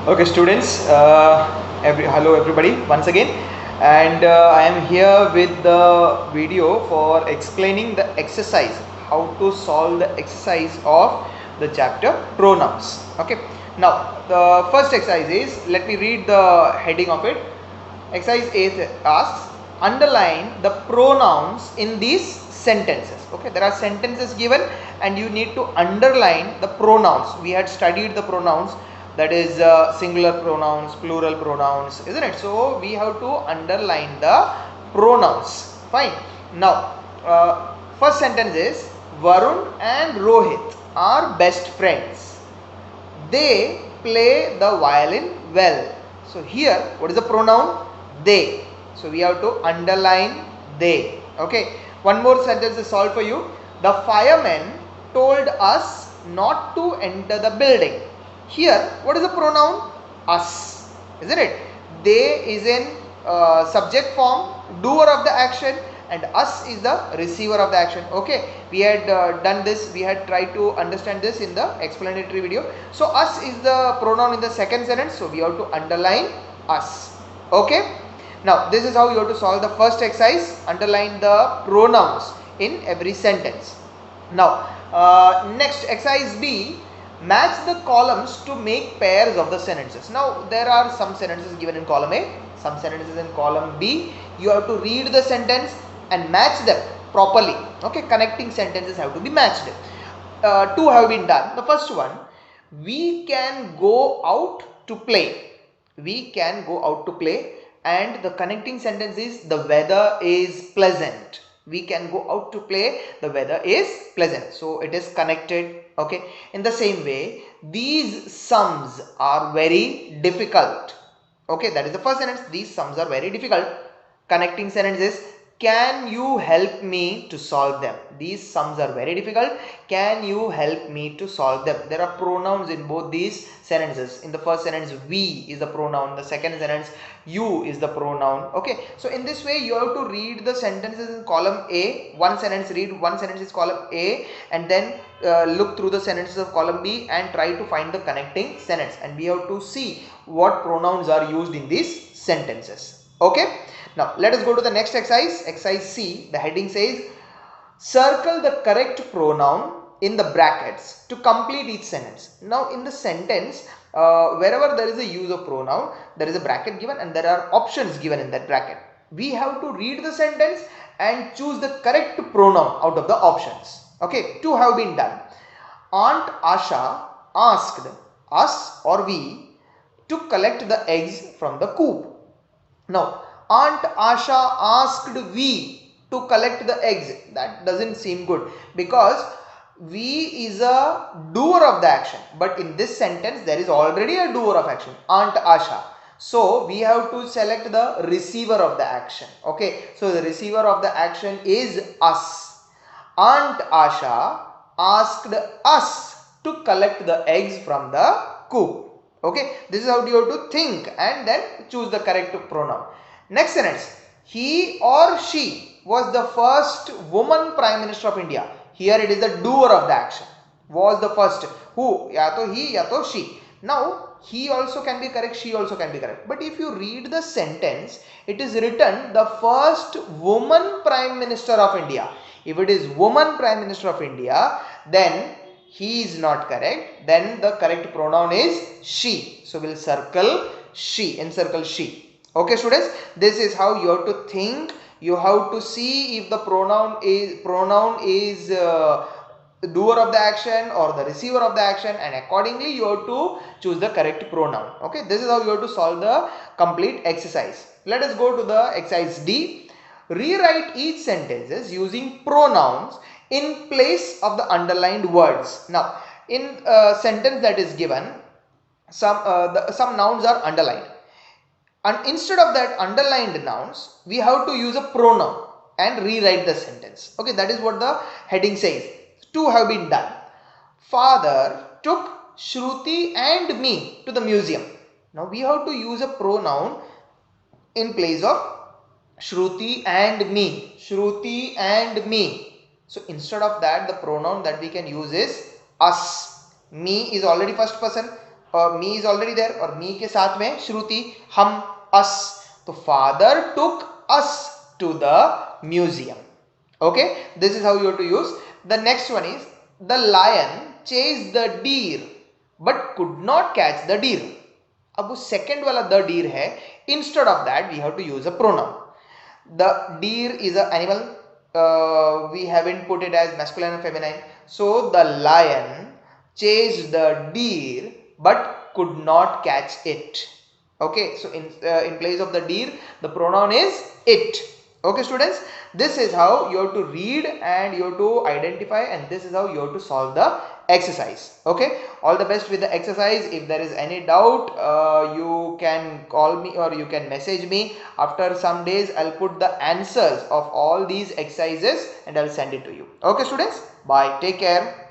Okay, students. Hello, everybody, once again, and I am here with the video for explaining the exercise, how to solve the exercise of the chapter pronouns. Okay. Now, the first exercise is, let me read the heading of it. Exercise 8 asks, underline the pronouns in these sentences. Okay, there are sentences given and you need to underline the pronouns. We had studied the pronouns, that is singular pronouns, plural pronouns, isn't it? So we have to underline the pronouns. Fine. Now, first sentence is, Varun and Rohit are best friends. They play the violin well. So here, what is the pronoun? They. So we have to underline they. Okay. One more sentence is solved for you. The firemen told us not to enter the building. Here, what is the pronoun? Us. Isn't it? They is in subject form, doer of the action, and us is the receiver of the action. Okay, we had done this, we had tried to understand this in the explanatory video. So us is the pronoun in the second sentence, so we have to underline us. Okay, now this is how you have to solve the first exercise. Underline the pronouns in every sentence. Now next, exercise B, match the columns to make pairs of the sentences. Now there are some sentences given in column A, some sentences in column B. You have to read the sentence and match them properly. Okay, connecting sentences have to be matched. Two have been done. The first one, we can go out to play. We can go out to play, and the connecting sentence is, the weather is pleasant. We can go out to play, the weather is pleasant. So it is connected. Okay, in the same way, these sums are very difficult. Okay, that is the first sentence. These sums are very difficult. Connecting sentence is, can you help me to solve them? These sums are very difficult. Can you help me to solve them? There are pronouns in both these sentences. In the first sentence, we is the pronoun. The second sentence, you is the pronoun. Okay, so in this way you have to read the sentences in column A. One sentence, read one sentence is column A, and then look through the sentences of column B and try to find the connecting sentence, and we have to see what pronouns are used in these sentences. Okay, now let us go to the next exercise. Exercise C, the heading says, circle the correct pronoun in the brackets to complete each sentence. Now in the sentence, wherever there is a use of pronoun, there is a bracket given and there are options given in that bracket. We have to read the sentence and choose the correct pronoun out of the options. Okay, two have been done. Aunt Asha asked us or we to collect the eggs from the coop. Now, Aunt Asha asked we to collect the eggs. That doesn't seem good, because we is a doer of the action, but in this sentence there is already a doer of action, Aunt Asha. So we have to select the receiver of the action. Okay, so the receiver of the action is us. Aunt Asha asked us to collect the eggs from the coop. Okay, this is how you have to think and then choose the correct pronoun. Next sentence, he or she was the first woman Prime Minister of India. Here it is the doer of the action. Was the first. Who? Ya to he, ya to she. Now he also can be correct, she also can be correct. But if you read the sentence, it is written the first woman Prime Minister of India. If it is woman Prime Minister of India, then he is not correct. Then the correct pronoun is she. So we'll circle she, encircle she. Okay, students, this is how you have to think. You have to see if the pronoun is the doer of the action or the receiver of the action, and accordingly you have to choose the correct pronoun. Okay, this is how you have to solve the complete exercise. Let us go to the exercise D. Rewrite each sentences using pronouns in place of the underlined words. Now, in a sentence that is given, some nouns are underlined, and instead of that underlined nouns, we have to use a pronoun and rewrite the sentence. Okay, that is what the heading says. Two have been done. Father took Shruti and me to the museum. Now we have to use a pronoun in place of Shruti and me. Shruti and me. So instead of that, the pronoun that we can use is us. Me is already first person. और me is already there और me के साथ में श्रुति, हम, us. तो father took us to the museum. Okay, this is how you have to use. The next one is the lion chased the deer but could not catch the deer. अब वो second वाला the deer है, instead of that we have to use a pronoun. The deer is an animal, we haven't put it as masculine and feminine, so the lion chased the deer but could not catch it. Okay, so in place of the deer the pronoun is it. Okay students, this is how you have to read and you have to identify, and this is how you have to solve the exercise. Okay, all the best with the exercise. If there is any doubt, you can call me or you can message me. After some days I'll put the answers of all these exercises and I'll send it to you. Okay students, bye, take care.